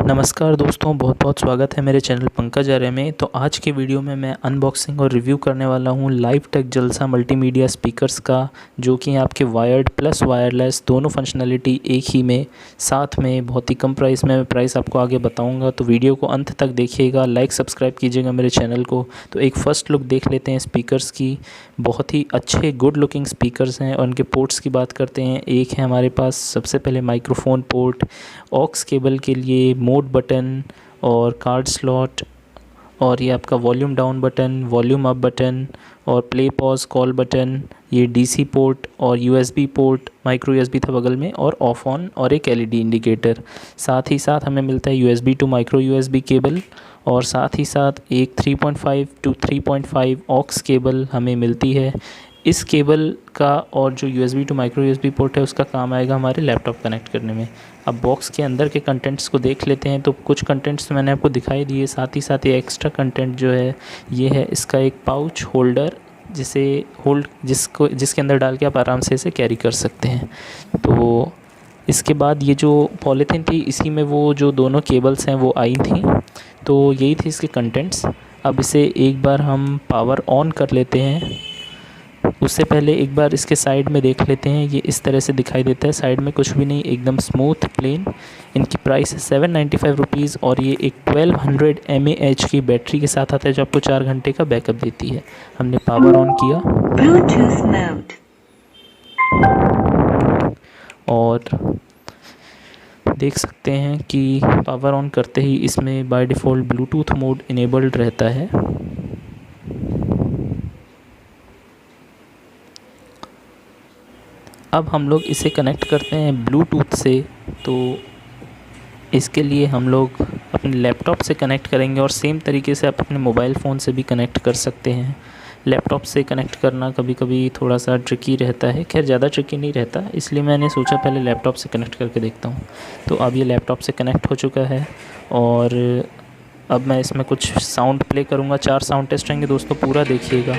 नमस्कार दोस्तों, बहुत बहुत स्वागत है मेरे चैनल पंकज आर्य में। तो आज के वीडियो में मैं अनबॉक्सिंग और रिव्यू करने वाला हूं लाइव टेक जलसा मल्टीमीडिया स्पीकर्स का, जो कि आपके वायर्ड प्लस वायरलेस दोनों फंक्शनलिटी एक ही में साथ में बहुत ही कम प्राइस में। प्राइस आपको आगे बताऊंगा, तो वीडियो को अंत तक देखिएगा, लाइक सब्सक्राइब कीजिएगा मेरे चैनल को। तो एक फ़र्स्ट लुक देख लेते हैं स्पीकर्स की। बहुत ही अच्छे गुड लुकिंग स्पीकर्स हैं। और उनके पोर्ट्स की बात करते हैं, एक है हमारे पास सबसे पहले माइक्रोफोन पोर्ट, ऑक्स केबल के लिए मोड बटन और कार्ड स्लॉट, और ये आपका volume down button, volume up button और प्ले पॉज कॉल बटन। ये डीसी पोर्ट और यूएसबी पोर्ट, माइक्रो यूएसबी था बगल में, और ऑफ ऑन और एक एलईडी इंडिकेटर। साथ ही साथ हमें मिलता है USB to micro USB cable, और साथ ही साथ एक 3.5 टू 3.5 ऑक्स केबल हमें मिलती है। इस केबल का और जो USB to micro USB port है उसका काम आएगा हमारे लैपटॉप कनेक्ट करने में। अब बॉक्स के अंदर के कंटेंट्स को देख लेते हैं। तो कुछ कंटेंट्स तो मैंने आपको दिखाई दिए, साथ ही साथ ये एक्स्ट्रा कंटेंट जो है ये है इसका एक पाउच होल्डर, जिसके अंदर डाल के आप आराम से इसे कैरी कर सकते हैं। तो इसके बाद ये जो पॉलीथीन थी, इसी में वो जो दोनों केबल्स हैं वो आई थी। तो यही थे इसके कंटेंट्स। अब इसे एक बार हम पावर ऑन कर लेते हैं। उससे पहले एक बार इसके साइड में देख लेते हैं, ये इस तरह से दिखाई देता है। साइड में कुछ भी नहीं, एकदम स्मूथ प्लेन। इनकी प्राइस है 795 रुपीज़, और ये एक 1200 mAh की बैटरी के साथ आता है, जो आपको 4 घंटे का बैकअप देती है। हमने पावर ऑन किया ब्लूटूथ मोड, और देख सकते हैं कि पावर ऑन करते ही इसमें by default Bluetooth mode enabled रहता है। अब हम लोग इसे कनेक्ट करते हैं ब्लूटूथ से। तो इसके लिए हम लोग अपने लैपटॉप से कनेक्ट करेंगे, और सेम तरीके से आप अपने मोबाइल फ़ोन से भी कनेक्ट कर सकते हैं। लैपटॉप से कनेक्ट करना कभी कभी थोड़ा सा ट्रिकी रहता है, खैर ज़्यादा ट्रिकी नहीं रहता, इसलिए मैंने सोचा पहले लैपटॉप से कनेक्ट करके देखता हूँ। तो अब ये लैपटॉप से कनेक्ट हो चुका है, और अब मैं इसमें कुछ साउंड प्ले करूँगा। 4 साउंड टेस्ट रहेंगे दोस्तों, पूरा देखिएगा।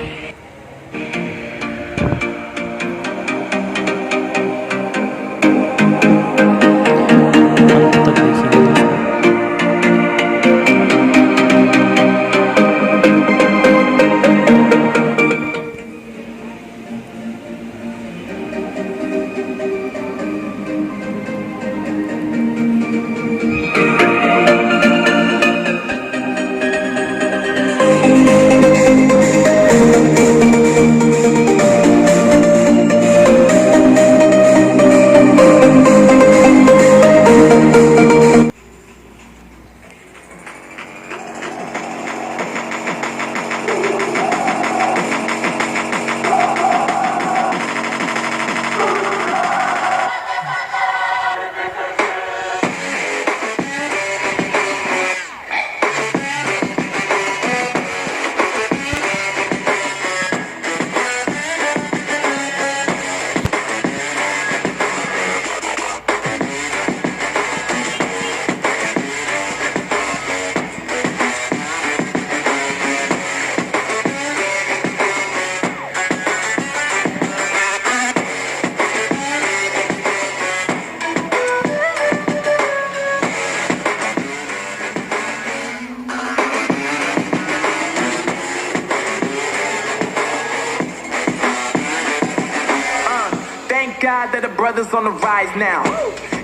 Thank God that the brothers on the rise now.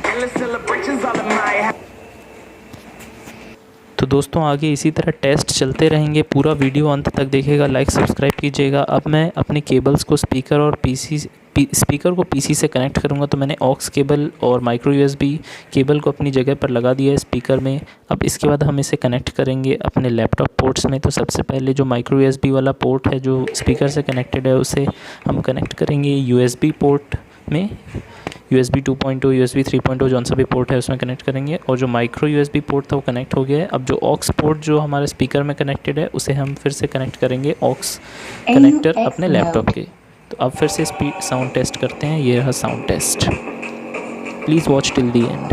Endless celebrations all in my house. तो दोस्तों आगे इसी तरह टेस्ट चलते रहेंगे, पूरा वीडियो अंत तक देखिएगा, लाइक सब्सक्राइब कीजिएगा। अब मैं अपने केबल्स को स्पीकर को पीसी से कनेक्ट करूंगा। तो मैंने ऑक्स केबल और माइक्रो यूएसबी केबल को अपनी जगह पर लगा दिया है स्पीकर में। अब इसके बाद हम इसे कनेक्ट करेंगे अपने लैपटॉप पोर्ट्स में। तो सबसे पहले जो माइक्रो यूएसबी वाला पोर्ट है जो स्पीकर से कनेक्टेड है, उसे हम कनेक्ट करेंगे यूएसबी पोर्ट में। USB 2.0, USB 3.0 जौन सा भी पोर्ट है उसमें कनेक्ट करेंगे। और जो माइक्रो USB पोर्ट था वो कनेक्ट हो गया है। अब जो ऑक्स पोर्ट जो हमारे स्पीकर में कनेक्टेड है, उसे हम फिर से कनेक्ट करेंगे ऑक्स कनेक्टर अपने लैपटॉप के। तो अब फिर से साउंड टेस्ट करते हैं। ये रहा sound test, please watch till the and.